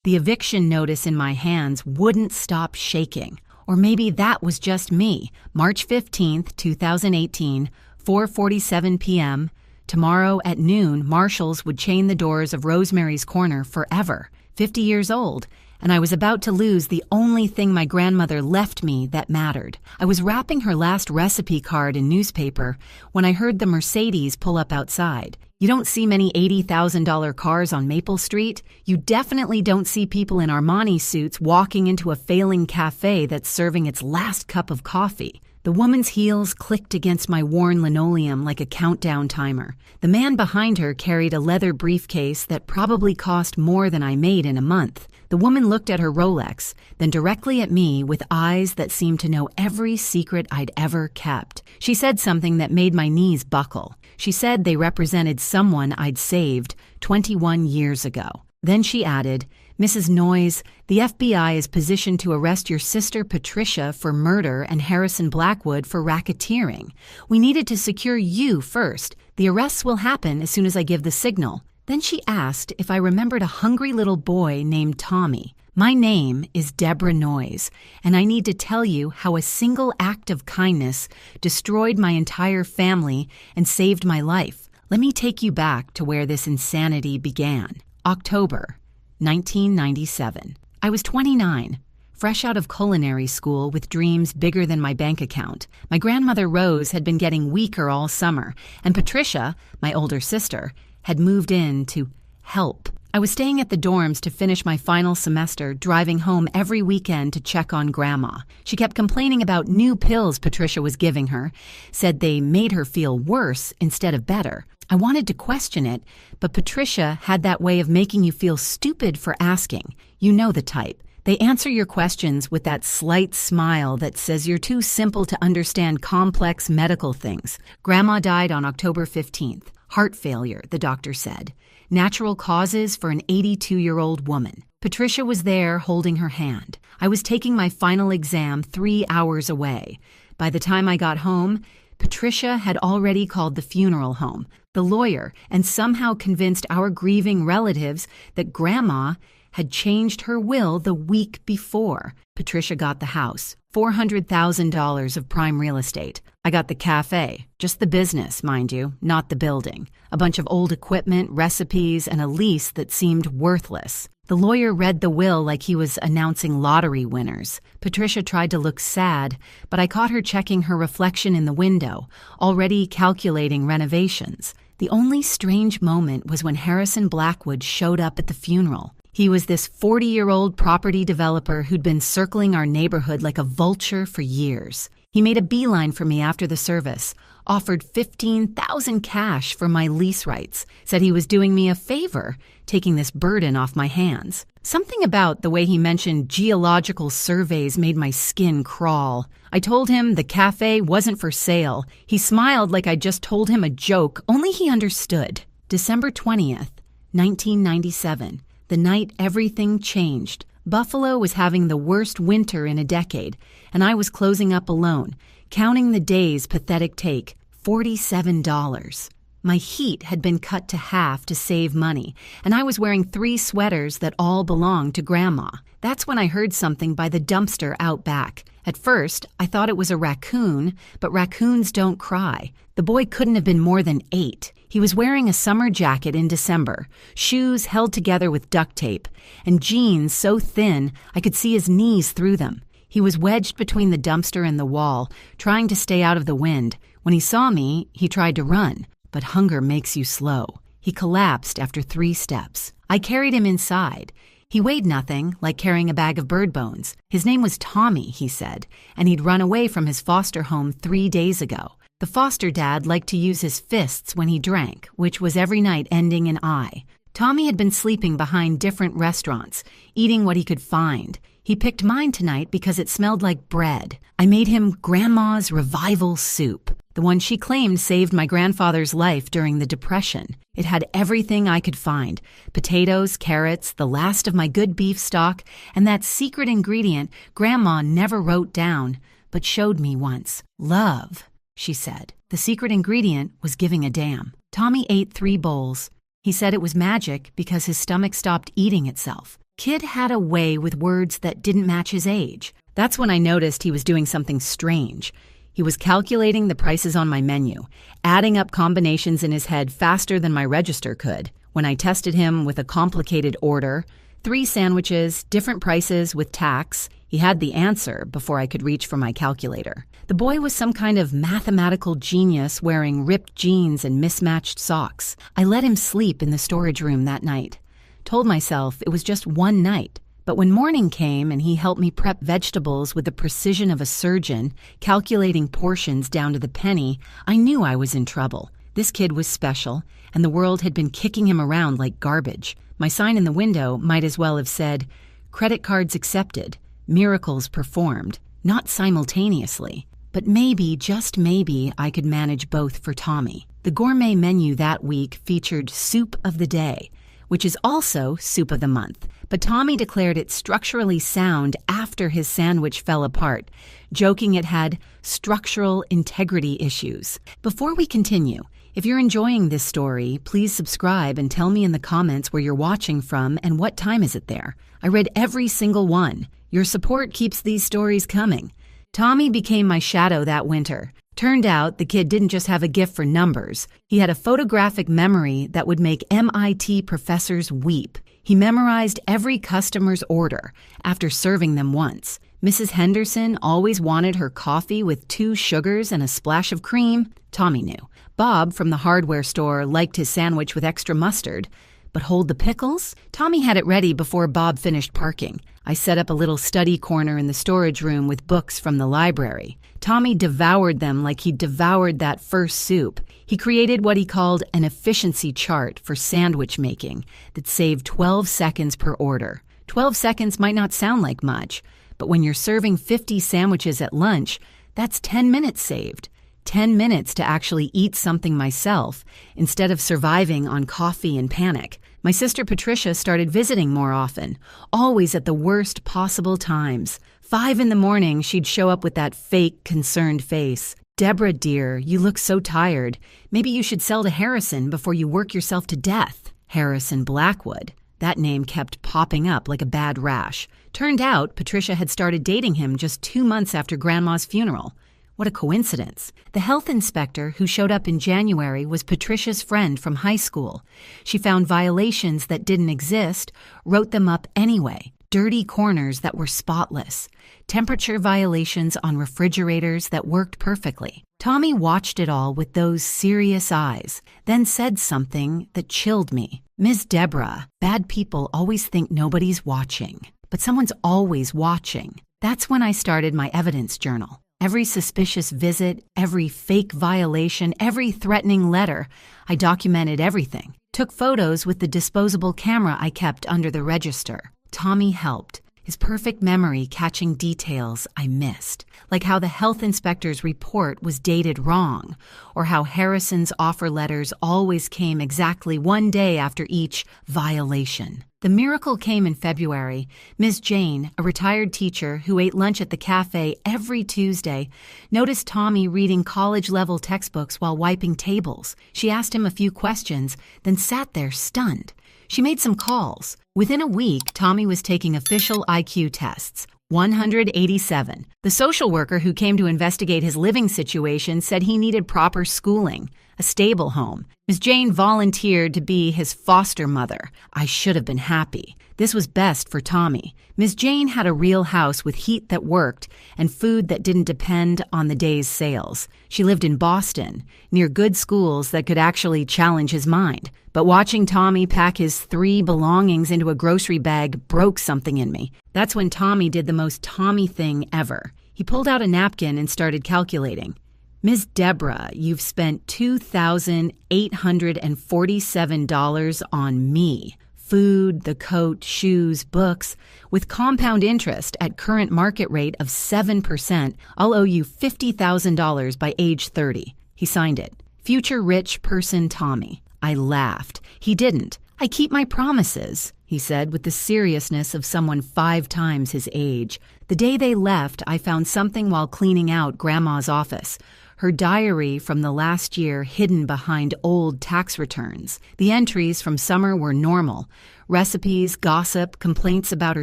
The eviction notice in my hands wouldn't stop shaking. Or maybe that was just me. March 15th, 2018, 4:47 p.m. Tomorrow at noon, marshals would chain the doors of Rosemary's Corner forever. 50 years old, and I was about to lose the only thing my grandmother left me that mattered. I was wrapping her last recipe card in newspaper when I heard the Mercedes pull up outside. You don't see many $80,000 cars on Maple Street. You definitely don't see people in Armani suits walking into a failing cafe that's serving its last cup of coffee. The woman's heels clicked against my worn linoleum like a countdown timer. The man behind her carried a leather briefcase that probably cost more than I made in a month. The woman looked at her Rolex, then directly at me with eyes that seemed to know every secret I'd ever kept. She said something that made my knees buckle. She said they represented someone I'd saved 21 years ago. Then she added, "Mrs. Noyes, the FBI is positioned to arrest your sister Patricia for murder and Harrison Blackwood for racketeering. We needed to secure you first. The arrests will happen as soon as I give the signal." Then she asked if I remembered a hungry little boy named Tommy. My name is Deborah Noyes, and I need to tell you how a single act of kindness destroyed my entire family and saved my life. Let me take you back to where this insanity began. October 1997. I was 29, fresh out of culinary school with dreams bigger than my bank account. My grandmother Rose had been getting weaker all summer, and Patricia, my older sister, had moved in to help. I was staying at the dorms to finish my final semester, driving home every weekend to check on Grandma. She kept complaining about new pills Patricia was giving her, said they made her feel worse instead of better. I wanted to question it, but Patricia had that way of making you feel stupid for asking. You know the type. They answer your questions with that slight smile that says you're too simple to understand complex medical things. Grandma died on October 15th. Heart failure, the doctor said. Natural causes for an 82-year-old woman. Patricia was there holding her hand. I was taking my final exam 3 hours away. By the time I got home, Patricia had already called the funeral home, the lawyer, and somehow convinced our grieving relatives that Grandma had changed her will the week before. Patricia got the house, $400,000 of prime real estate. I got the cafe, just the business, mind you, not the building. A bunch of old equipment, recipes, and a lease that seemed worthless. The lawyer read the will like he was announcing lottery winners. Patricia tried to look sad, but I caught her checking her reflection in the window, already calculating renovations. The only strange moment was when Harrison Blackwood showed up at the funeral. He was this 40-year-old property developer who'd been circling our neighborhood like a vulture for years. He made a beeline for me after the service, offered $15,000 cash for my lease rights, said he was doing me a favor, taking this burden off my hands. Something about the way he mentioned geological surveys made my skin crawl. I told him the cafe wasn't for sale. He smiled like I just told him a joke, only he understood. December 20th, 1997. The night everything changed. Buffalo was having the worst winter in a decade, and I was closing up alone, counting the days' pathetic take, $47. My heat had been cut to half to save money, and I was wearing 3 sweaters that all belonged to Grandma. That's when I heard something by the dumpster out back. At first, I thought it was a raccoon, but raccoons don't cry. The boy couldn't have been more than 8. He was wearing a summer jacket in December, shoes held together with duct tape, and jeans so thin I could see his knees through them. He was wedged between the dumpster and the wall, trying to stay out of the wind. When he saw me, he tried to run, but hunger makes you slow. He collapsed after 3 steps. I carried him inside. He weighed nothing, like carrying a bag of bird bones. His name was Tommy, he said, and he'd run away from his foster home 3 days ago. The foster dad liked to use his fists when he drank, which was every night ending in I. Tommy had been sleeping behind different restaurants, eating what he could find. He picked mine tonight because it smelled like bread. I made him Grandma's revival soup, the one she claimed saved my grandfather's life during the Depression. It had everything I could find: potatoes, carrots, the last of my good beef stock, and that secret ingredient Grandma never wrote down, but showed me once. Love, she said. The secret ingredient was giving a damn. Tommy ate 3 bowls. He said it was magic because his stomach stopped eating itself. Kid had a way with words that didn't match his age. That's when I noticed he was doing something strange. He was calculating the prices on my menu, adding up combinations in his head faster than my register could. When I tested him with a complicated order, 3 sandwiches, different prices with tax, he had the answer before I could reach for my calculator. The boy was some kind of mathematical genius wearing ripped jeans and mismatched socks. I let him sleep in the storage room that night. Told myself it was just one night. But when morning came and he helped me prep vegetables with the precision of a surgeon, calculating portions down to the penny, I knew I was in trouble. This kid was special, and the world had been kicking him around like garbage. My sign in the window might as well have said, "Credit cards accepted, miracles performed," not simultaneously. But maybe, just maybe, I could manage both for Tommy. The gourmet menu that week featured soup of the day, which is also soup of the month. But Tommy declared it structurally sound after his sandwich fell apart, joking it had structural integrity issues. Before we continue, if you're enjoying this story, please subscribe and tell me in the comments where you're watching from and what time is it there. I read every single one. Your support keeps these stories coming. Tommy became my shadow that winter. Turned out the kid didn't just have a gift for numbers. He had a photographic memory that would make MIT professors weep. He memorized every customer's order after serving them once. Mrs. Henderson always wanted her coffee with 2 sugars and a splash of cream. Tommy knew. Bob from the hardware store liked his sandwich with extra mustard. But hold the pickles? Tommy had it ready before Bob finished parking. I set up a little study corner in the storage room with books from the library. Tommy devoured them like he devoured that first soup. He created what he called an efficiency chart for sandwich making that saved 12 seconds per order. 12 seconds might not sound like much, but when you're serving 50 sandwiches at lunch, that's 10 minutes saved. 10 minutes to actually eat something myself instead of surviving on coffee and panic. My sister Patricia started visiting more often, always at the worst possible times. 5 in the morning, she'd show up with that fake, concerned face. "Deborah, dear, you look so tired. Maybe you should sell to Harrison before you work yourself to death." Harrison Blackwood. That name kept popping up like a bad rash. Turned out Patricia had started dating him just 2 months after Grandma's funeral. What a coincidence. The health inspector who showed up in January was Patricia's friend from high school. She found violations that didn't exist, wrote them up anyway. Dirty corners that were spotless. Temperature violations on refrigerators that worked perfectly. Tommy watched it all with those serious eyes, then said something that chilled me. "Ms. Deborah, bad people always think nobody's watching, but someone's always watching." That's when I started my evidence journal. Every suspicious visit, every fake violation, every threatening letter, I documented everything. Took photos with the disposable camera I kept under the register. Tommy helped. His perfect memory catching details I missed, like how the health inspector's report was dated wrong, or how Harrison's offer letters always came exactly 1 day after each violation. The miracle came in February. Ms. Jane, a retired teacher who ate lunch at the Café every Tuesday, noticed Tommy reading college-level textbooks while wiping tables. She asked him a few questions, then sat there stunned. She made some calls. Within a week, Tommy was taking official IQ tests. 187. The social worker who came to investigate his living situation said he needed proper schooling, a stable home. Ms. Jane volunteered to be his foster mother. I should have been happy. This was best for Tommy. Ms. Jane had a real house with heat that worked and food that didn't depend on the day's sales. She lived in Boston, near good schools that could actually challenge his mind. But watching Tommy pack his 3 belongings into a grocery bag broke something in me. That's when Tommy did the most Tommy thing ever. He pulled out a napkin and started calculating. "Ms. Deborah, you've spent $2,847 on me. Food, the coat, shoes, books. With compound interest at current market rate of 7%, I'll owe you $50,000 by age 30. He signed it. Future rich person Tommy. I laughed. He didn't. "I keep my promises," he said with the seriousness of someone 5 times his age. The day they left, I found something while cleaning out Grandma's office. her diary from the last year hidden behind old tax returns. The entries from summer were normal. Recipes, gossip, complaints about her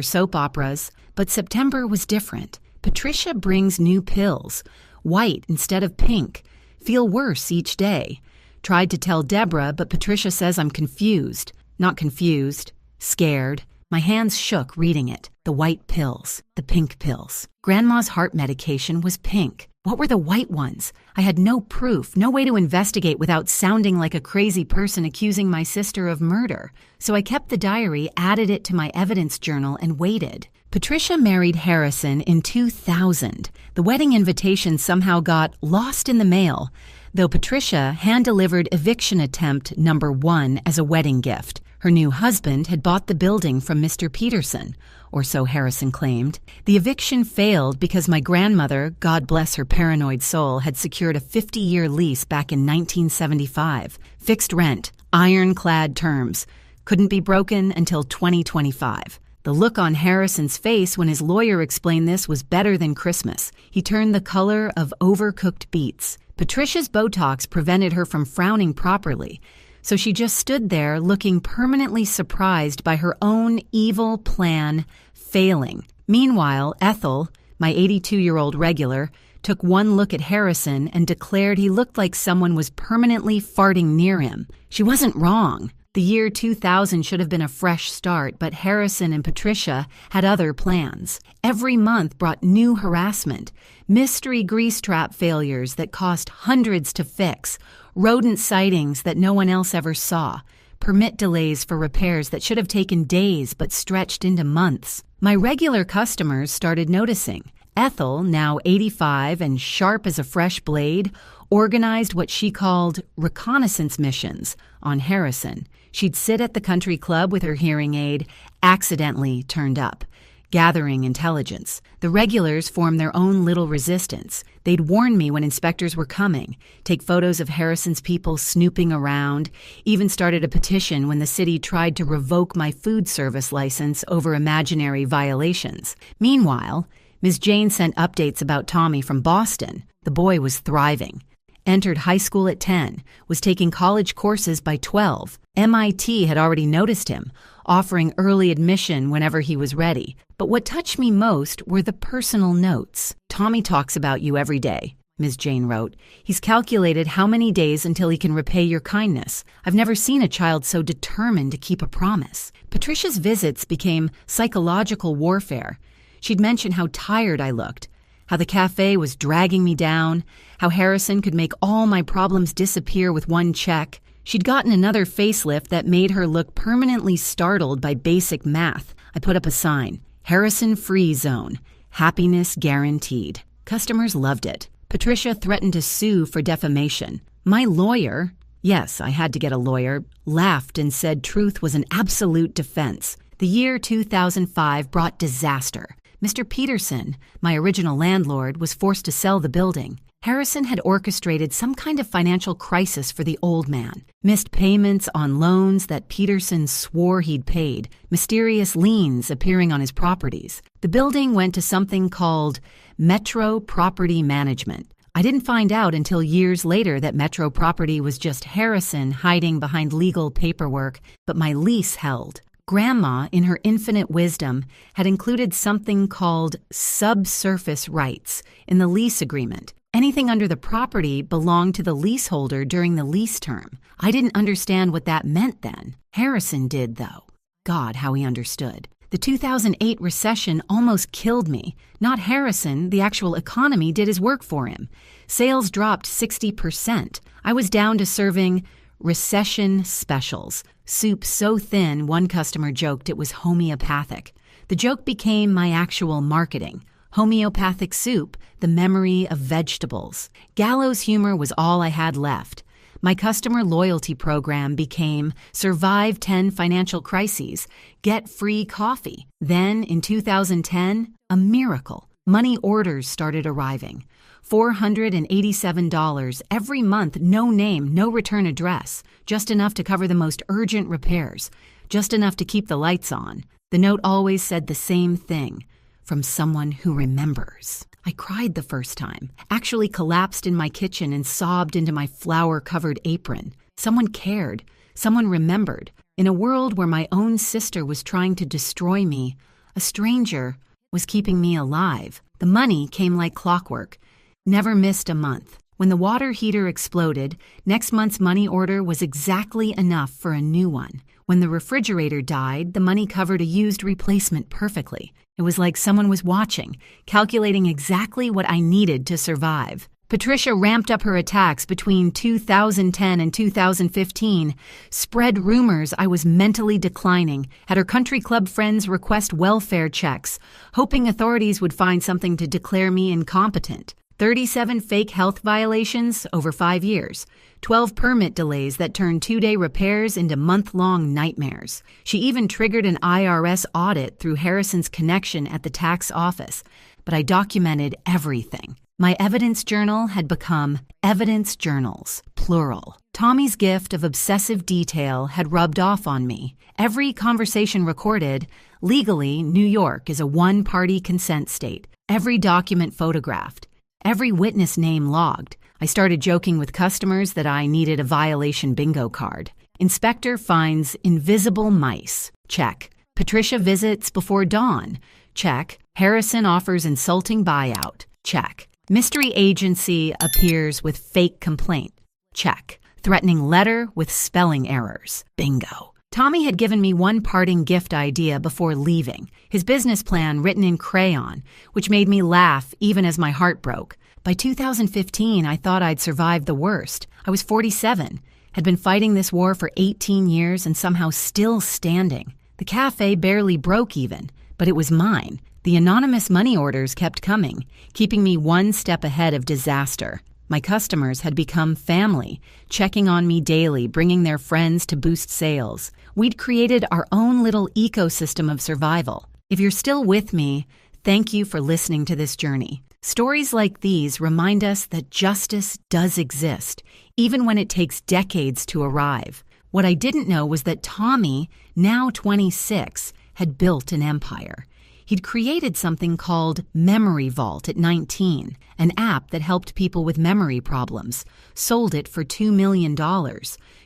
soap operas. But September was different. Patricia brings new pills. White instead of pink. Feel worse each day. Tried to tell Deborah, but Patricia says I'm confused. Not confused. Scared. My hands shook reading it. The white pills. The pink pills. Grandma's heart medication was pink. What were the white ones? I had no proof, no way to investigate without sounding like a crazy person accusing my sister of murder. So I kept the diary, added it to my evidence journal, and waited. Patricia married Harrison in 2000. The wedding invitation somehow got lost in the mail, though Patricia hand-delivered eviction attempt number 1 as a wedding gift. Her new husband had bought the building from Mr. Peterson, or so Harrison claimed. The eviction failed because my grandmother, God bless her paranoid soul, had secured a 50-year lease back in 1975. Fixed rent, ironclad terms. Couldn't be broken until 2025. The look on Harrison's face when his lawyer explained this was better than Christmas. He turned the color of overcooked beets. Patricia's Botox prevented her from frowning properly, so she just stood there looking permanently surprised by her own evil plan failing. Meanwhile, Ethel, my 82-year-old regular, took one look at Harrison and declared he looked like someone was permanently farting near him. She wasn't wrong. The year 2000 should have been a fresh start, but Harrison and Patricia had other plans. Every month brought new harassment, mystery grease trap failures that cost hundreds to fix, rodent sightings that no one else ever saw, permit delays for repairs that should have taken days but stretched into months. My regular customers started noticing. Ethel, now 85 and sharp as a fresh blade, organized what she called reconnaissance missions on Harrison. She'd sit at the country club with her hearing aid, accidentally turned up, gathering intelligence. The regulars formed their own little resistance. They'd warn me when inspectors were coming, take photos of Harrison's people snooping around, even started a petition when the city tried to revoke my food service license over imaginary violations. Meanwhile, Ms. Jane sent updates about Tommy from Boston. The boy was thriving. Entered high school at 10, was taking college courses by 12. MIT had already noticed him, offering early admission whenever he was ready. But what touched me most were the personal notes. Tommy talks about you every day, Ms. Jane wrote. He's calculated how many days until he can repay your kindness. I've never seen a child so determined to keep a promise. Patricia's visits became psychological warfare. She'd mention how tired I looked, how the cafe was dragging me down, how Harrison could make all my problems disappear with one check. She'd gotten another facelift that made her look permanently startled by basic math. I put up a sign, Harrison Free Zone, happiness guaranteed. Customers loved it. Patricia threatened to sue for defamation. My lawyer, yes, I had to get a lawyer, laughed and said truth was an absolute defense. The year 2005 brought disaster. Mr. Peterson, my original landlord, was forced to sell the building. Harrison had orchestrated some kind of financial crisis for the old man. Missed payments on loans that Peterson swore he'd paid, mysterious liens appearing on his properties. The building went to something called Metro Property Management. I didn't find out until years later that Metro Property was just Harrison hiding behind legal paperwork, but my lease held. Grandma, in her infinite wisdom, had included something called subsurface rights in the lease agreement. Anything under the property belonged to the leaseholder during the lease term. I didn't understand what that meant then. Harrison did, though. God, how he understood. The 2008 recession almost killed me. Not Harrison, the actual economy did his work for him. Sales dropped 60%. I was down to serving recession specials. Soup so thin, one customer joked it was homeopathic. The joke became my actual marketing. Homeopathic soup, the memory of vegetables. Gallows humor was all I had left. My customer loyalty program became Survive 10 Financial Crises, Get Free Coffee. Then, in 2010, a miracle. Money orders started arriving. $487 every month, no name, no return address. Just enough to cover the most urgent repairs. Just enough to keep the lights on. The note always said the same thing. From someone who remembers. I cried the first time, actually collapsed in my kitchen and sobbed into my flour-covered apron. Someone cared. Someone remembered. In a world where my own sister was trying to destroy me, a stranger was keeping me alive. The money came like clockwork. Never missed a month. When the water heater exploded, next month's money order was exactly enough for a new one. When the refrigerator died, the money covered a used replacement perfectly. It was like someone was watching, calculating exactly what I needed to survive. Patricia ramped up her attacks between 2010 and 2015, spread rumors I was mentally declining, had her country club friends request welfare checks, hoping authorities would find something to declare me incompetent. 37 fake health violations over 5 years, 12 permit delays that turned 2-day repairs into month-long nightmares. She even triggered an IRS audit through Harrison's connection at the tax office, but I documented everything. My evidence journal had become evidence journals, plural. Tommy's gift of obsessive detail had rubbed off on me. Every conversation recorded. Legally, New York is a one-party consent state. Every document photographed. Every witness name logged. I started joking with customers that I needed a violation bingo card. Inspector finds invisible mice. Check. Patricia visits before dawn. Check. Harrison offers insulting buyout. Check. Mystery agency appears with fake complaint. Check. Threatening letter with spelling errors. Bingo. Tommy had given me one parting gift idea before leaving, his business plan written in crayon, which made me laugh even as my heart broke. By 2015, I thought I'd survived the worst. I was 47, had been fighting this war for 18 years and somehow still standing. The cafe barely broke even, but it was mine. The anonymous money orders kept coming, keeping me one step ahead of disaster. My customers had become family, checking on me daily, bringing their friends to boost sales. We'd created our own little ecosystem of survival. If you're still with me, thank you for listening to this journey. Stories like these remind us that justice does exist, even when it takes decades to arrive. What I didn't know was that Tommy, now 26, had built an empire. He'd created something called Memory Vault at 19, an app that helped people with memory problems, sold it for $2 million,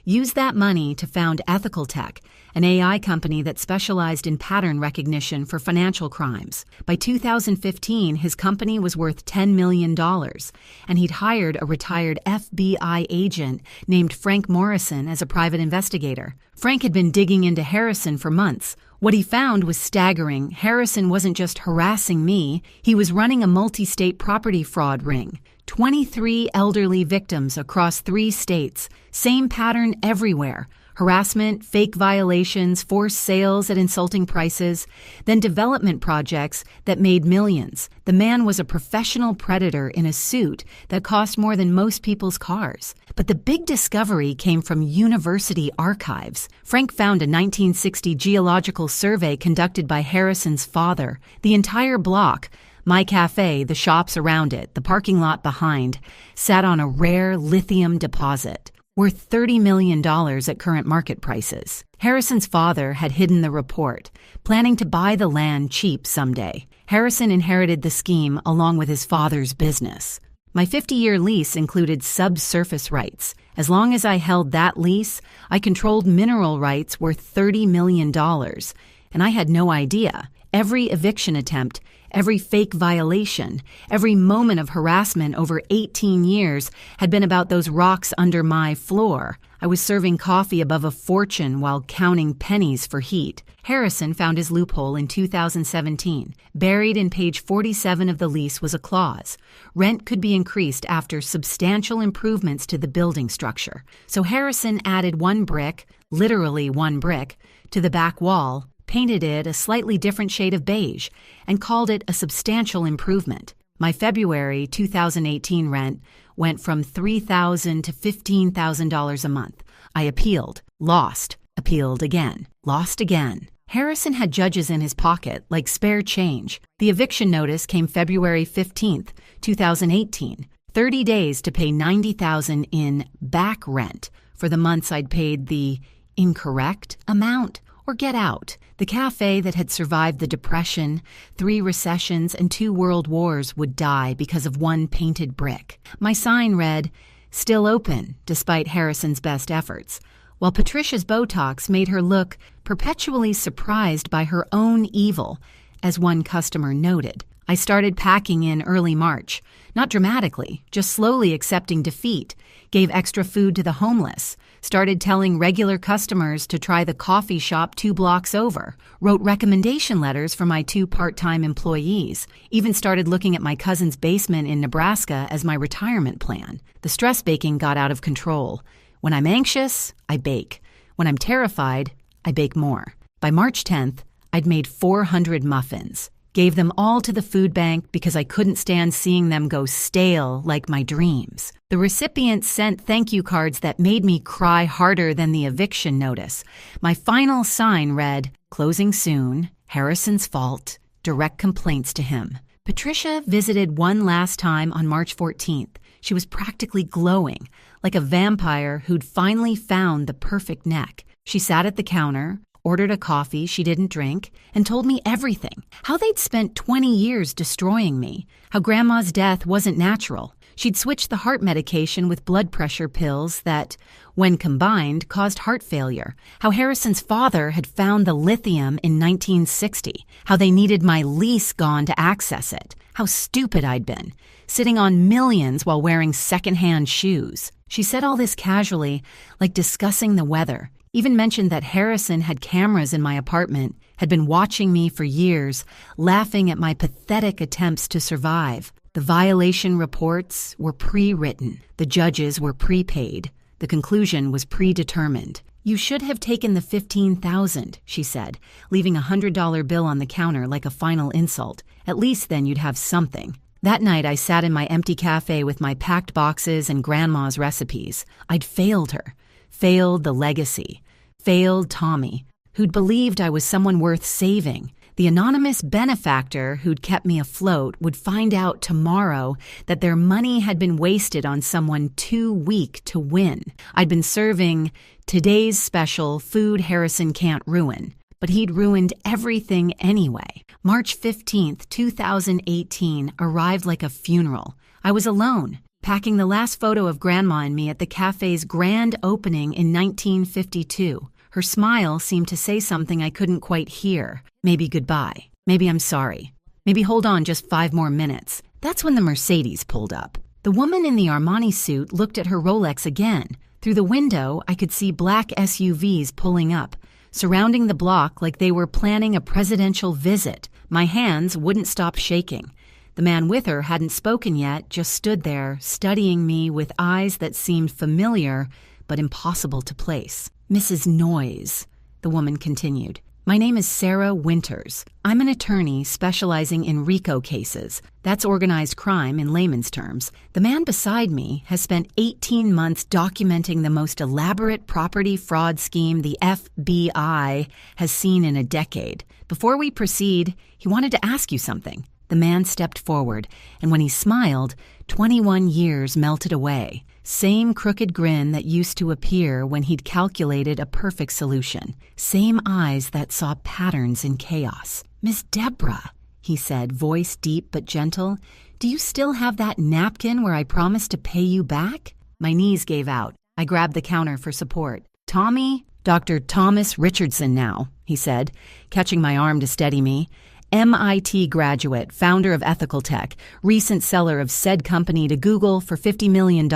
used that money to found Ethical Tech, an AI company that specialized in pattern recognition for financial crimes. By 2015, his company was worth $10 million, and he'd hired a retired FBI agent named Frank Morrison as a private investigator. Frank had been digging into Harrison for months. What he found was staggering. Harrison wasn't just harassing me, he was running a multi-state property fraud ring. 23 elderly victims across 3 states. Same pattern everywhere. Harassment, fake violations, forced sales at insulting prices, then development projects that made millions. The man was a professional predator in a suit that cost more than most people's cars. But the big discovery came from university archives. Frank found a 1960 geological survey conducted by Harrison's father. The entire block, my cafe, the shops around it, the parking lot behind, sat on a rare lithium deposit, worth $30 million at current market prices. Harrison's father had hidden the report, planning to buy the land cheap someday. Harrison inherited the scheme along with his father's business. My 50-year lease included subsurface rights. As long as I held that lease, I controlled mineral rights worth $30 million, and I had no idea. Every eviction attempt, every fake violation, every moment of harassment over 18 years had been about those rocks under my floor. I was serving coffee above a fortune while counting pennies for heat. Harrison found his loophole in 2017. Buried in page 47 of the lease was a clause. Rent could be increased after substantial improvements to the building structure. So Harrison added one brick, literally one brick, to the back wall, painted it a slightly different shade of beige, and called it a substantial improvement. My February 2018 rent went from $3,000 to $15,000 a month. I appealed, lost, appealed again, lost again. Harrison had judges in his pocket, like spare change. The eviction notice came February 15th, 2018. 30 days to pay $90,000 in back rent for the months I'd paid the incorrect amount, or get out. The cafe that had survived the Depression, 3 recessions, and 2 world wars would die because of one painted brick. My sign read, "Still open, despite Harrison's best efforts," while Patricia's Botox made her look perpetually surprised by her own evil, as one customer noted. I started packing in early March, not dramatically, just slowly accepting defeat, gave extra food to the homeless, started telling regular customers to try the coffee shop 2 blocks over, wrote recommendation letters for my 2 part-time employees, even started looking at my cousin's basement in Nebraska as my retirement plan. The stress baking got out of control. When I'm anxious, I bake. When I'm terrified, I bake more. By March 10th, I'd made 400 muffins. Gave them all to the food bank because I couldn't stand seeing them go stale like my dreams. The recipients sent thank you cards that made me cry harder than the eviction notice. My final sign read, "Closing soon, Harrison's fault, direct complaints to him." Patricia visited one last time on March 14th. She was practically glowing, like a vampire who'd finally found the perfect neck. She sat at the counter, ordered a coffee she didn't drink, and told me everything. How they'd spent 20 years destroying me. How Grandma's death wasn't natural. She'd switched the heart medication with blood pressure pills that, when combined, caused heart failure. How Harrison's father had found the lithium in 1960. How they needed my lease gone to access it. How stupid I'd been, sitting on millions while wearing secondhand shoes. She said all this casually, like discussing the weather. Even mentioned that Harrison had cameras in my apartment, had been watching me for years, laughing at my pathetic attempts to survive. The violation reports were pre-written. The judges were prepaid. The conclusion was predetermined. "You should have taken the $15,000, she said, leaving a $100 bill on the counter like a final insult. At least then you'd have something. That night I sat in my empty cafe with my packed boxes and Grandma's recipes. I'd failed her. Failed the legacy. Failed Tommy, who'd believed I was someone worth saving. The anonymous benefactor who'd kept me afloat would find out tomorrow that their money had been wasted on someone too weak to win. I'd been serving today's special food Harrison can't ruin, but he'd ruined everything anyway. March 15th, 2018 arrived like a funeral. I was alone, packing the last photo of Grandma and me at the cafe's grand opening in 1952. Her smile seemed to say something I couldn't quite hear. Maybe goodbye. Maybe I'm sorry. Maybe hold on just 5 more minutes. That's when the Mercedes pulled up. The woman in the Armani suit looked at her Rolex again. Through the window, I could see black SUVs pulling up, surrounding the block like they were planning a presidential visit. My hands wouldn't stop shaking. The man with her hadn't spoken yet, just stood there, studying me with eyes that seemed familiar but impossible to place. "Mrs. Noyes," the woman continued. "My name is Sarah Winters. I'm an attorney specializing in RICO cases. That's organized crime in layman's terms. The man beside me has spent 18 months documenting the most elaborate property fraud scheme the FBI has seen in a decade. Before we proceed, he wanted to ask you something." The man stepped forward, and when he smiled, 21 years melted away. Same crooked grin that used to appear when he'd calculated a perfect solution. Same eyes that saw patterns in chaos. "Miss Deborah," he said, voice deep but gentle, "do you still have that napkin where I promised to pay you back?" My knees gave out. I grabbed the counter for support. "Tommy, Dr. Thomas Richardson now," he said, catching my arm to steady me. MIT graduate, founder of Ethical Tech, recent seller of said company to Google for $50 million,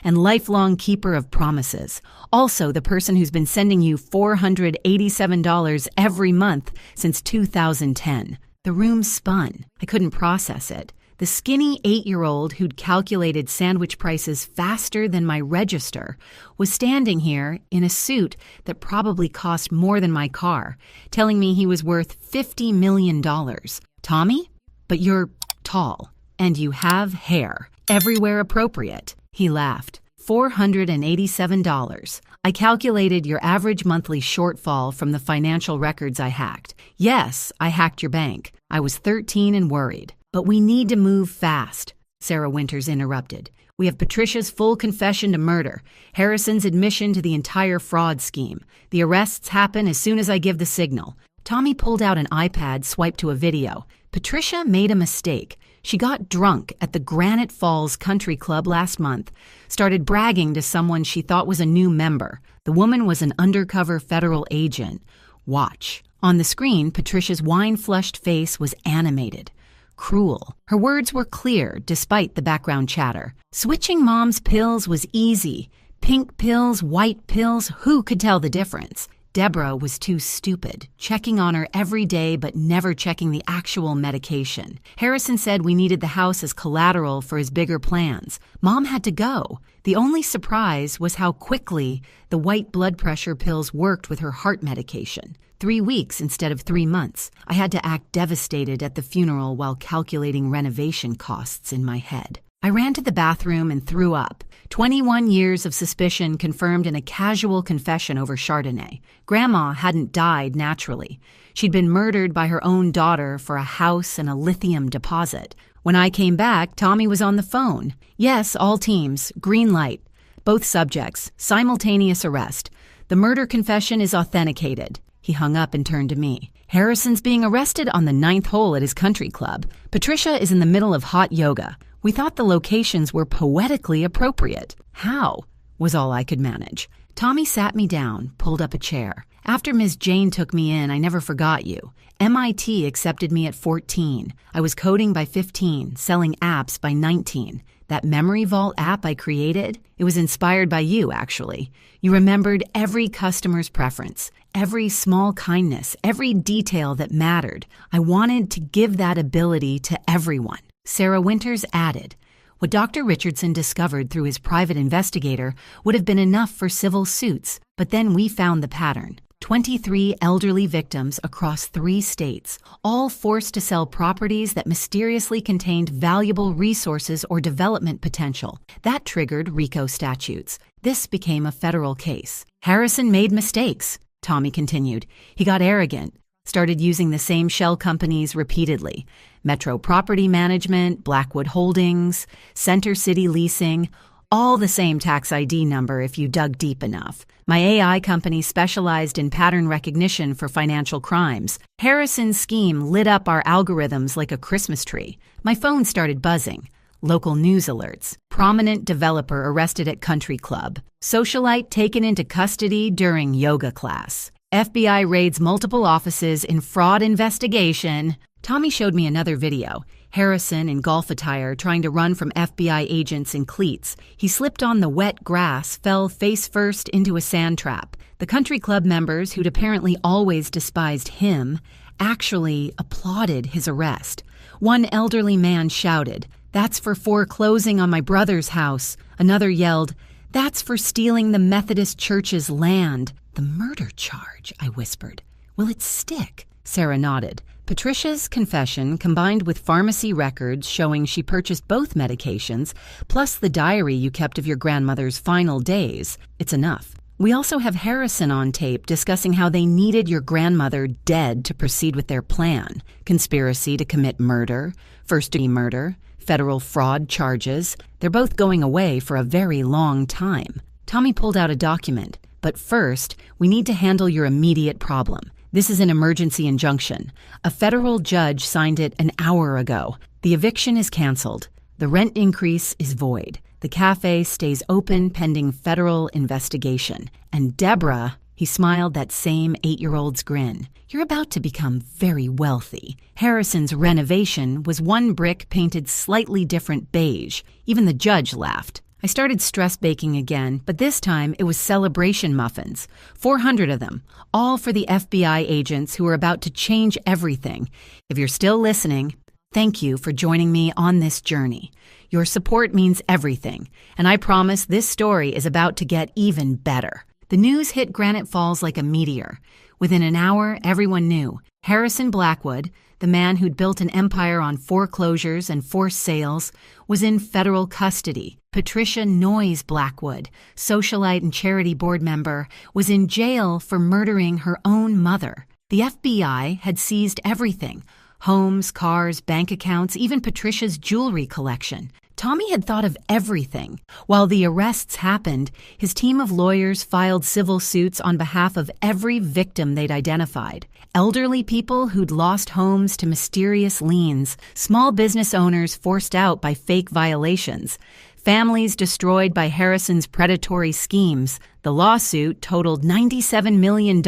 and lifelong keeper of promises. Also the person who's been sending you $487 every month since 2010. The room spun. I couldn't process it. The skinny 8-year-old who'd calculated sandwich prices faster than my register was standing here in a suit that probably cost more than my car, telling me he was worth $50 million. "Tommy, but you're tall, and you have hair, everywhere appropriate." He laughed. $487. I calculated your average monthly shortfall from the financial records I hacked. Yes, I hacked your bank. I was 13 and worried. "But we need to move fast," Sarah Winters interrupted. We have Patricia's full confession to murder, Harrison's admission to the entire fraud scheme. The arrests happen as soon as I give the signal. Tommy pulled out an iPad, swiped to a video. Patricia made a mistake. She got drunk at the Granite Falls Country Club last month, started bragging to someone she thought was a new member. The woman was an undercover federal agent. Watch. On the screen, Patricia's wine-flushed face was animated. Cruel. Her words were clear, despite the background chatter. Switching mom's pills was easy. Pink pills, white pills, who could tell the difference? Deborah was too stupid, checking on her every day but never checking the actual medication. Harrison said we needed the house as collateral for his bigger plans. Mom had to go. The only surprise was how quickly the white blood pressure pills worked with her heart medication. 3 weeks instead of 3 months. I had to act devastated at the funeral while calculating renovation costs in my head. I ran to the bathroom and threw up. 21 years of suspicion confirmed in a casual confession over Chardonnay. Grandma hadn't died naturally. She'd been murdered by her own daughter for a house and a lithium deposit. When I came back, Tommy was on the phone. Yes, all teams. Green light. Both subjects. Simultaneous arrest. The murder confession is authenticated. He hung up and turned to me. Harrison's being arrested on the 9th hole at his country club. Patricia is in the middle of hot yoga. We thought the locations were poetically appropriate. How? Was all I could manage. Tommy sat me down, pulled up a chair. After Ms. Jane took me in, I never forgot you. MIT accepted me at 14. I was coding by 15, selling apps by 19. That Memory Vault app I created, it was inspired by you, actually. You remembered every customer's preference, every small kindness, every detail that mattered. I wanted to give that ability to everyone. Sarah Winters added, what Dr. Richardson discovered through his private investigator would have been enough for civil suits, but then we found the pattern. 23 elderly victims across 3 states, all forced to sell properties that mysteriously contained valuable resources or development potential. That triggered RICO statutes. This became a federal case. Harrison made mistakes, Tommy continued. He got arrogant, started using the same shell companies repeatedly. Metro Property Management, Blackwood Holdings, Center City Leasing, all the same tax ID number if you dug deep enough. My AI company specialized in pattern recognition for financial crimes. Harrison's scheme lit up our algorithms like a Christmas tree. My phone started buzzing. Local news alerts. Prominent developer arrested at country club. Socialite taken into custody during yoga class. FBI raids multiple offices in fraud investigation. Tommy showed me another video. Harrison in golf attire trying to run from FBI agents in cleats. He slipped on the wet grass, fell face first into a sand trap. The country club members, who'd apparently always despised him, actually applauded his arrest. One elderly man shouted, "That's for foreclosing on my brother's house." Another yelled, "That's for stealing the Methodist Church's land." "The murder charge," I whispered. "Will it stick?" Sarah nodded. Patricia's confession, combined with pharmacy records showing she purchased both medications, plus the diary you kept of your grandmother's final days, it's enough. We also have Harrison on tape discussing how they needed your grandmother dead to proceed with their plan. Conspiracy to commit murder, first-degree murder, federal fraud charges. They're both going away for a very long time. Tommy pulled out a document. But first, we need to handle your immediate problem. This is an emergency injunction. A federal judge signed it an hour ago. The eviction is canceled. The rent increase is void. The cafe stays open pending federal investigation. And Deborah, he smiled that same 8-year-old's grin. You're about to become very wealthy. Harrison's renovation was one brick painted slightly different beige. Even the judge laughed. I started stress baking again, but this time it was celebration muffins. 400 of them, all for the FBI agents who are about to change everything. If you're still listening, thank you for joining me on this journey. Your support means everything, and I promise this story is about to get even better. The news hit Granite Falls like a meteor. Within an hour, everyone knew. Harrison Blackwood, the man who'd built an empire on foreclosures and forced sales, was in federal custody. Patricia Noyes Blackwood, socialite and charity board member, was in jail for murdering her own mother. The FBI had seized everything: homes, cars, bank accounts, even Patricia's jewelry collection. Tommy had thought of everything. While the arrests happened, his team of lawyers filed civil suits on behalf of every victim they'd identified. Elderly people who'd lost homes to mysterious liens, small business owners forced out by fake violations, families destroyed by Harrison's predatory schemes. The lawsuit totaled $97 million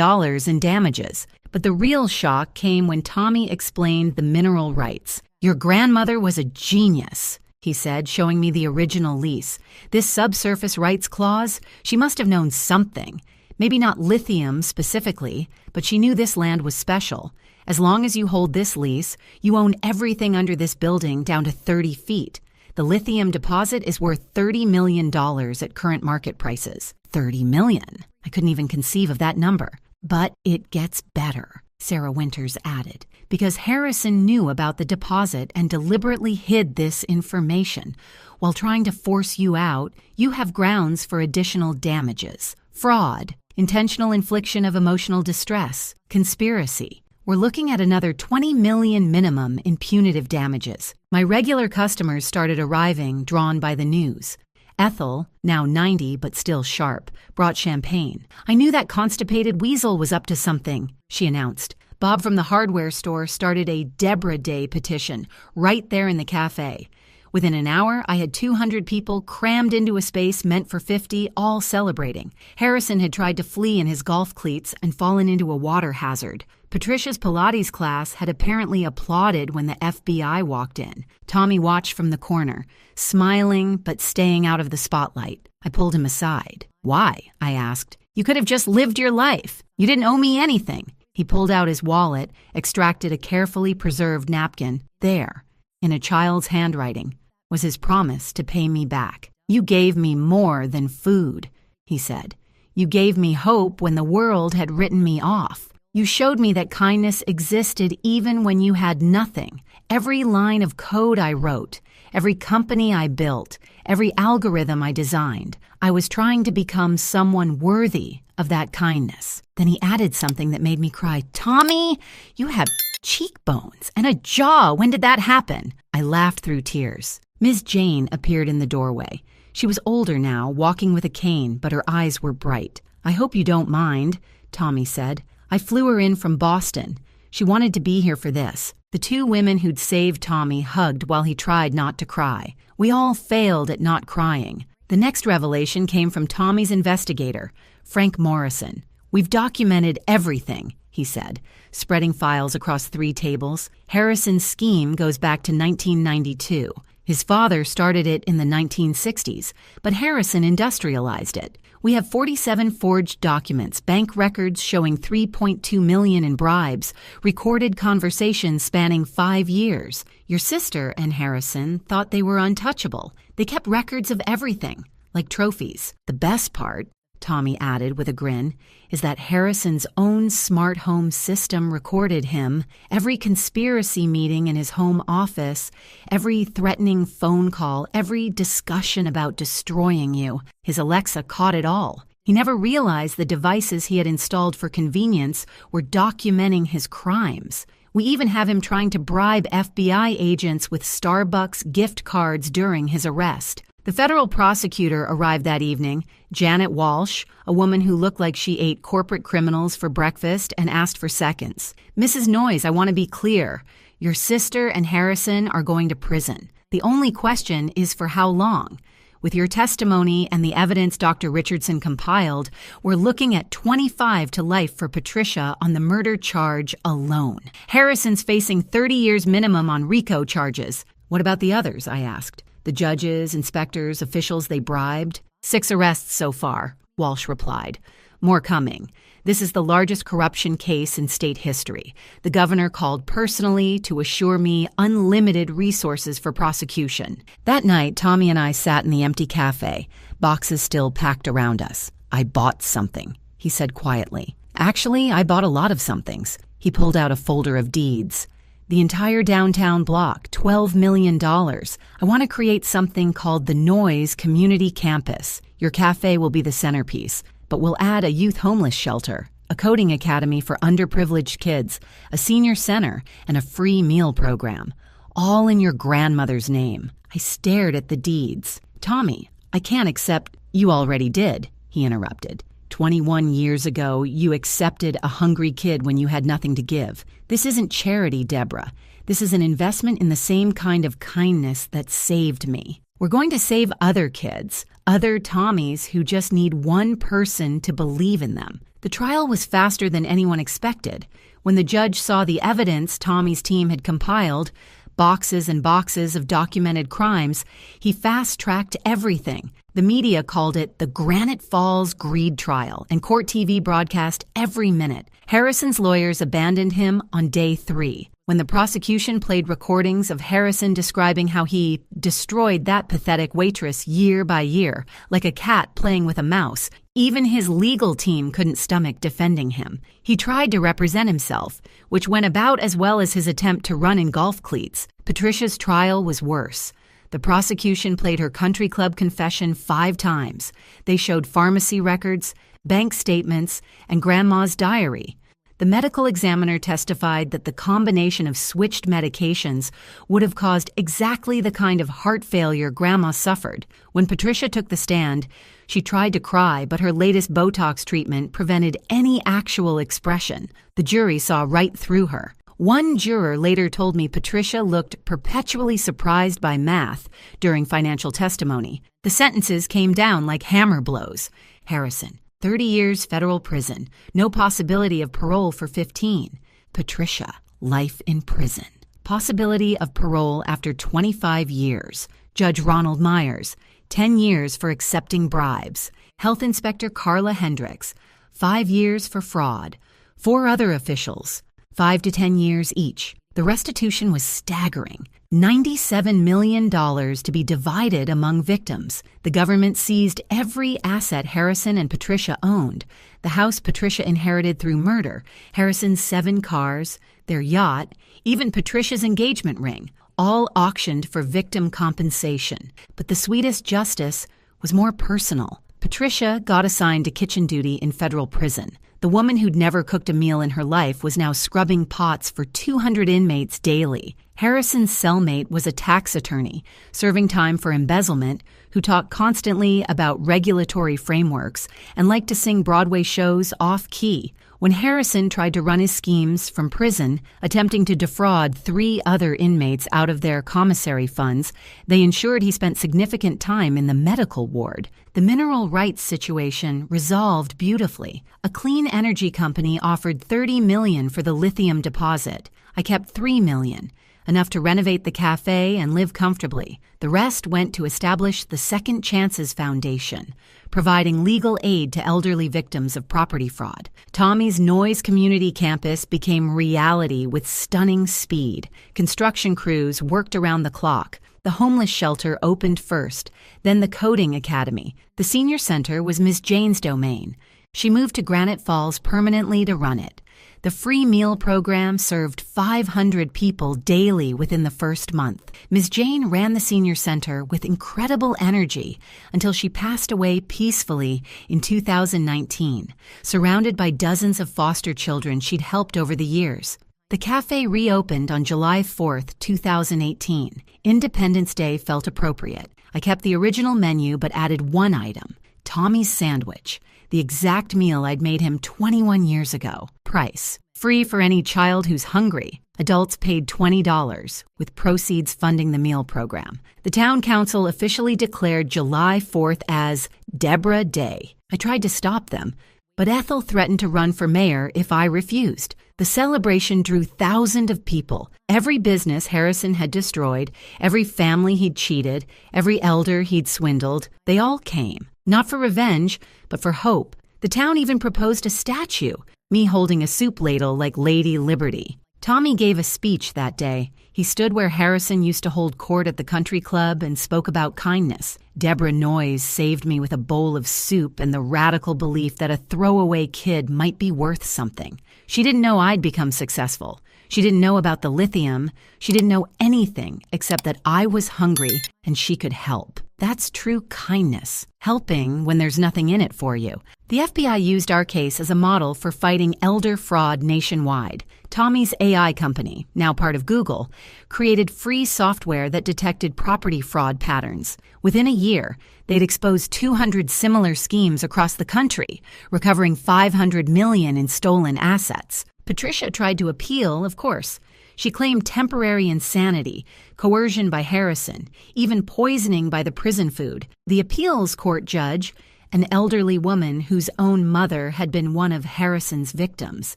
in damages. But the real shock came when Tommy explained the mineral rights. "Your grandmother was a genius," he said, showing me the original lease. "This subsurface rights clause, she must have known something. Maybe not lithium specifically, but she knew this land was special. As long as you hold this lease, you own everything under this building down to 30 feet. The lithium deposit is worth $30 million at current market prices." $30 million. I couldn't even conceive of that number. "But it gets better," Sarah Winters added, "because Harrison knew about the deposit and deliberately hid this information. While trying to force you out, you have grounds for additional damages. Fraud, intentional infliction of emotional distress, conspiracy. We're looking at another $20 million minimum in punitive damages." My regular customers started arriving, drawn by the news. Ethel, now 90 but still sharp, brought champagne. "I knew that constipated weasel was up to something," she announced. Bob from the hardware store started a Deborah Day petition right there in the cafe. Within an hour, I had 200 people crammed into a space meant for 50, all celebrating. Harrison had tried to flee in his golf cleats and fallen into a water hazard. Patricia's Pilates class had apparently applauded when the FBI walked in. Tommy watched from the corner, smiling but staying out of the spotlight. I pulled him aside. "Why?" I asked. "You could have just lived your life. You didn't owe me anything." He pulled out his wallet, extracted a carefully preserved napkin. There, in a child's handwriting, was his promise to pay me back. "You gave me more than food," he said. "You gave me hope when the world had written me off. You showed me that kindness existed even when you had nothing. Every line of code I wrote, every company I built, every algorithm I designed, I was trying to become someone worthy of that kindness." Then he added something that made me cry. "Tommy, you have cheekbones and a jaw. When did that happen?" I laughed through tears. Ms. Jane appeared in the doorway. She was older now, walking with a cane, but her eyes were bright. "I hope you don't mind," Tommy said. "I flew her in from Boston. She wanted to be here for this." The two women who'd saved Tommy hugged while he tried not to cry. We all failed at not crying. The next revelation came from Tommy's investigator, Frank Morrison. "We've documented everything," he said, spreading files across 3 tables. "Harrison's scheme goes back to 1992. His father started it in the 1960s, but Harrison industrialized it. We have 47 forged documents, bank records showing $3.2 million in bribes, recorded conversations spanning 5 years. Your sister and Harrison thought they were untouchable. They kept records of everything, like trophies. The best part," Tommy added with a grin, "is that Harrison's own smart home system recorded him, every conspiracy meeting in his home office, every threatening phone call, every discussion about destroying you. His Alexa caught it all. He never realized the devices he had installed for convenience were documenting his crimes. We even have him trying to bribe FBI agents with Starbucks gift cards during his arrest." The federal prosecutor arrived that evening, Janet Walsh, a woman who looked like she ate corporate criminals for breakfast and asked for seconds. "Mrs. Noyes, I want to be clear. Your sister and Harrison are going to prison. The only question is for how long. With your testimony and the evidence Dr. Richardson compiled, we're looking at 25 to life for Patricia on the murder charge alone. Harrison's facing 30 years minimum on RICO charges." "What about the others?" I asked. "The judges, inspectors, officials they bribed?" 6 arrests so far, Walsh replied. "More coming. This is the largest corruption case in state history. The governor called personally to assure me unlimited resources for prosecution." That night, Tommy and I sat in the empty cafe, boxes still packed around us. "I bought something," he said quietly. "Actually, I bought a lot of somethings." He pulled out a folder of deeds. "The entire downtown block, $12 million. I want to create something called the Noise Community Campus. Your cafe will be the centerpiece, but we'll add a youth homeless shelter, a coding academy for underprivileged kids, a senior center, and a free meal program. all in your grandmother's name. I stared at the deeds. Tommy, I can't accept— You already did, he interrupted. 21 years ago, you accepted a hungry kid when you had nothing to give. This isn't charity, Deborah. This is an investment in the same kind of kindness that saved me. We're going to save other kids, other Tommies who just need one person to believe in them. The trial was faster than anyone expected. When the judge saw the evidence Tommy's team had compiled, boxes and boxes of documented crimes, he fast-tracked everything. The media called it the Granite Falls Greed Trial, and court TV broadcast every minute. Harrison's lawyers abandoned him on day 3. When the prosecution played recordings of Harrison describing how he destroyed that pathetic waitress year by year, like a cat playing with a mouse, even his legal team couldn't stomach defending him. He tried to represent himself, which went about as well as his attempt to run in golf cleats. Patricia's trial was worse. The prosecution played her country club confession 5 times. They showed pharmacy records, bank statements, and Grandma's diary. The medical examiner testified that the combination of switched medications would have caused exactly the kind of heart failure Grandma suffered. When Patricia took the stand, she tried to cry, but her latest Botox treatment prevented any actual expression. The jury saw right through her. One juror later told me Patricia looked perpetually surprised by math during financial testimony. The sentences came down like hammer blows. Harrison, 30 years federal prison, no possibility of parole for 15. Patricia, life in prison. Possibility of parole after 25 years. Judge Ronald Myers, 10 years for accepting bribes. Health Inspector Carla Hendricks, 5 years for fraud. 4 other officials, 5 to 10 years each. The restitution was staggering. $97 million to be divided among victims. The government seized every asset Harrison and Patricia owned. The house Patricia inherited through murder, Harrison's 7 cars, their yacht, even Patricia's engagement ring, all auctioned for victim compensation. But the sweetest justice was more personal. Patricia got assigned to kitchen duty in federal prison. The woman who'd never cooked a meal in her life was now scrubbing pots for 200 inmates daily. Harrison's cellmate was a tax attorney, serving time for embezzlement, who talked constantly about regulatory frameworks and liked to sing Broadway shows off-key. When Harrison tried to run his schemes from prison, attempting to defraud 3 other inmates out of their commissary funds, they ensured he spent significant time in the medical ward. The mineral rights situation resolved beautifully. A clean energy company offered $30 million for the lithium deposit. I kept $3 million, enough to renovate the cafe and live comfortably. The rest went to establish the Second Chances Foundation, providing legal aid to elderly victims of property fraud. Tommy's Noise Community Campus became reality with stunning speed. Construction crews worked around the clock. The homeless shelter opened first, then the coding academy. The senior center was Miss Jane's domain. She moved to Granite Falls permanently to run it. The free meal program served 500 people daily within the first month. Ms. Jane ran the senior center with incredible energy until she passed away peacefully in 2019, surrounded by dozens of foster children she'd helped over the years. The cafe reopened on July 4th, 2018. Independence Day felt appropriate. I kept the original menu but added one item, Tommy's sandwich, the exact meal I'd made him 21 years ago. Price: free for any child who's hungry. Adults paid $20, with proceeds funding the meal program. The town council officially declared July 4th as Deborah Day. I tried to stop them, but Ethel threatened to run for mayor if I refused. The celebration drew thousands of people. Every business Harrison had destroyed, every family he'd cheated, every elder he'd swindled, they all came. Not for revenge, but for hope. The town even proposed a statue, me holding a soup ladle like Lady Liberty. Tommy gave a speech that day. He stood where Harrison used to hold court at the country club and spoke about kindness. Deborah Noyes saved me with a bowl of soup and the radical belief that a throwaway kid might be worth something. She didn't know I'd become successful. She didn't know about the lithium. She didn't know anything except that I was hungry and she could help. That's true kindness. Helping when there's nothing in it for you. The FBI used our case as a model for fighting elder fraud nationwide. Tommy's AI company, now part of Google, created free software that detected property fraud patterns. Within a year, they'd exposed 200 similar schemes across the country, recovering $500 million in stolen assets. Patricia tried to appeal, of course. She claimed temporary insanity, coercion by Harrison, even poisoning by the prison food. The appeals court judge, an elderly woman whose own mother had been one of Harrison's victims,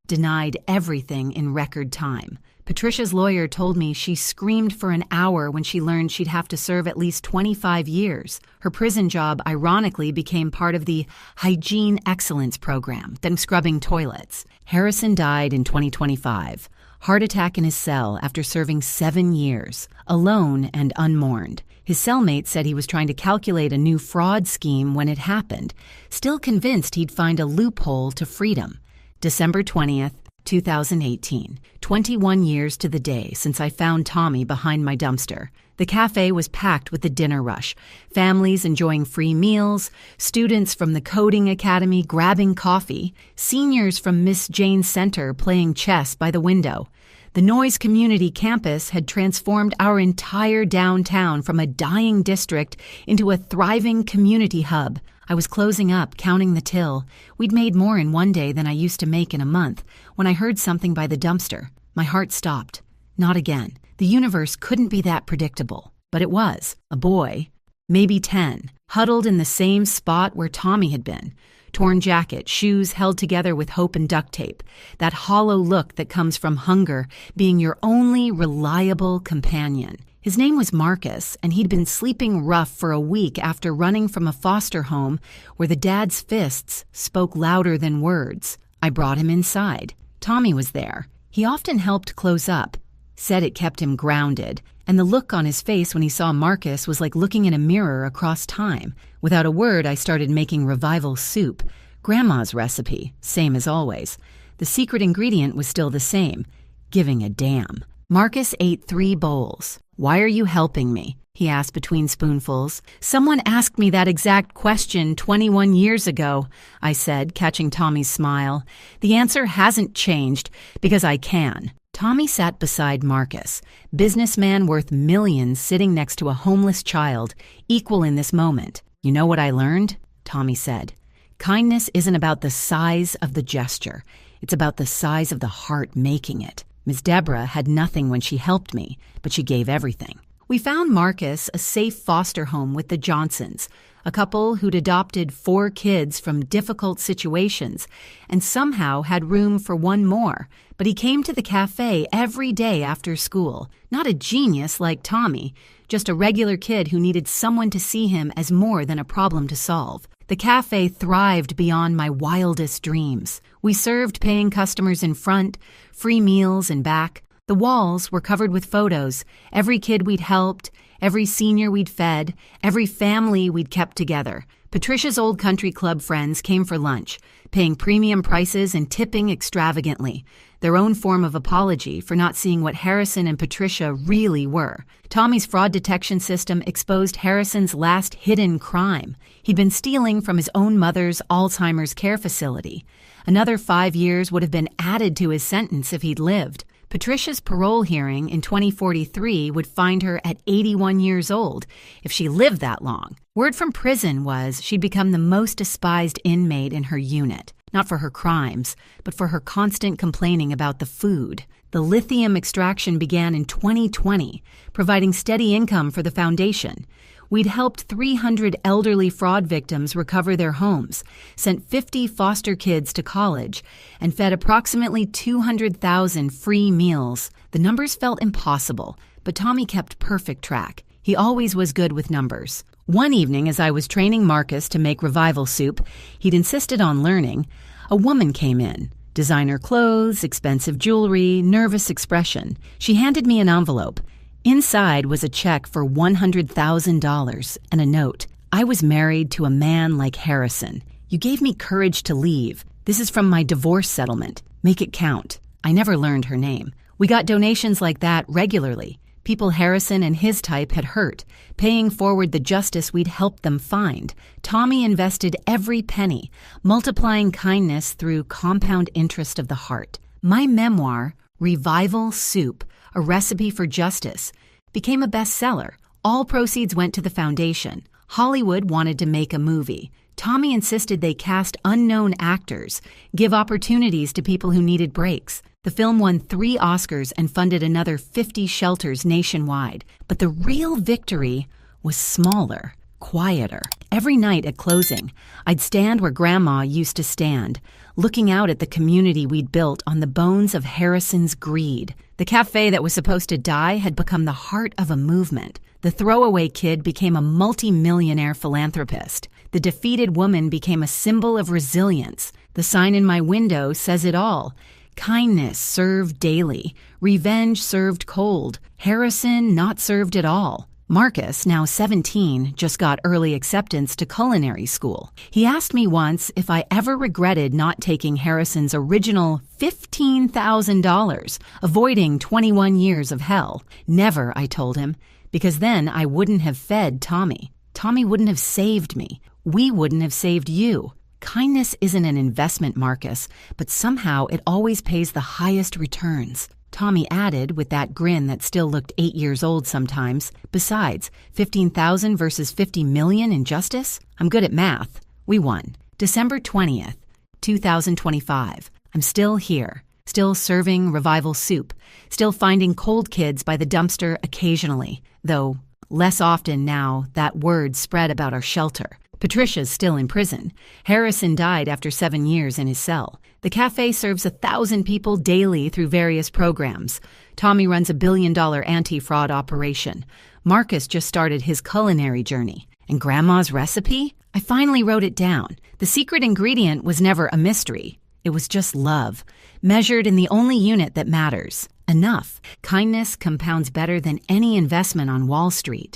denied everything in record time. Patricia's lawyer told me she screamed for an hour when she learned she'd have to serve at least 25 years. Her prison job, ironically, became part of the Hygiene Excellence Program, then scrubbing toilets. Harrison died in 2025. Heart attack in his cell after serving 7 years, alone and unmourned. His cellmate said he was trying to calculate a new fraud scheme when it happened, still convinced he'd find a loophole to freedom. December 20th, 2018, 21 years to the day since I found Tommy behind my dumpster. The cafe was packed with the dinner rush, families enjoying free meals, students from the coding academy grabbing coffee, seniors from Miss Jane's Center playing chess by the window. The Noise Community Campus had transformed our entire downtown from a dying district into a thriving community hub. I was closing up, counting the till. We'd made more in one day than I used to make in a month when I heard something by the dumpster. My heart stopped. Not again. The universe couldn't be that predictable. But it was. A boy, maybe 10, huddled in the same spot where Tommy had been. Torn jacket, shoes held together with hope and duct tape. That hollow look that comes from hunger being your only reliable companion. His name was Marcus, and he'd been sleeping rough for a week after running from a foster home where the dad's fists spoke louder than words. I brought him inside. Tommy was there. He often helped close up, said it kept him grounded, and the look on his face when he saw Marcus was like looking in a mirror across time. Without a word, I started making revival soup. Grandma's recipe, same as always. The secret ingredient was still the same, giving a damn. Marcus ate 3 bowls. "Why are you helping me?" he asked between spoonfuls. "Someone asked me that exact question 21 years ago," I said, catching Tommy's smile. "The answer hasn't changed because I can." Tommy sat beside Marcus, businessman worth millions sitting next to a homeless child, equal in this moment. "You know what I learned?" Tommy said. "Kindness isn't about the size of the gesture. It's about the size of the heart making it. Miss Deborah had nothing when she helped me, but she gave everything." We found Marcus a safe foster home with the Johnsons, a couple who'd adopted 4 kids from difficult situations and somehow had room for one more. But he came to the cafe every day after school. Not a genius like Tommy, just a regular kid who needed someone to see him as more than a problem to solve. The cafe thrived beyond my wildest dreams. We served paying customers in front, free meals in back. The walls were covered with photos, every kid we'd helped, every senior we'd fed, every family we'd kept together. Patricia's old country club friends came for lunch, paying premium prices and tipping extravagantly, their own form of apology for not seeing what Harrison and Patricia really were. Tommy's fraud detection system exposed Harrison's last hidden crime. He'd been stealing from his own mother's Alzheimer's care facility. Another 5 years would have been added to his sentence if he'd lived. Patricia's parole hearing in 2043 would find her at 81 years old, if she lived that long. Word from prison was she'd become the most despised inmate in her unit, not for her crimes, but for her constant complaining about the food. The lithium extraction began in 2020, providing steady income for the foundation. We'd helped 300 elderly fraud victims recover their homes, sent 50 foster kids to college, and fed approximately 200,000 free meals. The numbers felt impossible, but Tommy kept perfect track. He always was good with numbers. One evening, as I was training Marcus to make revival soup, he'd insisted on learning, a woman came in. Designer clothes, expensive jewelry, nervous expression. She handed me an envelope. Inside was a check for $100,000 and a note. "I was married to a man like Harrison. You gave me courage to leave. This is from my divorce settlement. Make it count." I never learned her name. We got donations like that regularly. people Harrison and his type had hurt, paying forward the justice we'd helped them find. Tommy invested every penny, multiplying kindness through compound interest of the heart. My memoir, Revival Soup, A Recipe for Justice, became a bestseller. All proceeds went to the foundation. Hollywood wanted to make a movie. Tommy insisted they cast unknown actors, give opportunities to people who needed breaks. The film won 3 Oscars and funded another 50 shelters nationwide. But the real victory was smaller, quieter. Every night at closing, I'd stand where Grandma used to stand, looking out at the community we'd built on the bones of Harrison's greed. The cafe that was supposed to die had become the heart of a movement. The throwaway kid became a multi-millionaire philanthropist. The defeated woman became a symbol of resilience. The sign in my window says it all. Kindness served daily. Revenge served cold. Harrison not served at all. Marcus, now 17, just got early acceptance to culinary school. He asked me once if I ever regretted not taking Harrison's original $15,000, avoiding 21 years of hell. Never, I told him, because then I wouldn't have fed Tommy. Tommy wouldn't have saved me. We wouldn't have saved you. Kindness isn't an investment, Marcus, but somehow it always pays the highest returns. Tommy added, with that grin that still looked 8 years old sometimes, besides, 15,000 versus 50 million in justice? I'm good at math. We won. December 20th, 2025. I'm still here, still serving Revival Soup, still finding cold kids by the dumpster occasionally, though less often now that word spread about our shelter. Patricia's still in prison. Harrison died after 7 years in his cell. The cafe serves 1,000 people daily through various programs. Tommy runs a $1 billion anti-fraud operation. Marcus just started his culinary journey. And Grandma's recipe? I finally wrote it down. The secret ingredient was never a mystery. It was just love, measured in the only unit that matters. Enough. Kindness compounds better than any investment on Wall Street.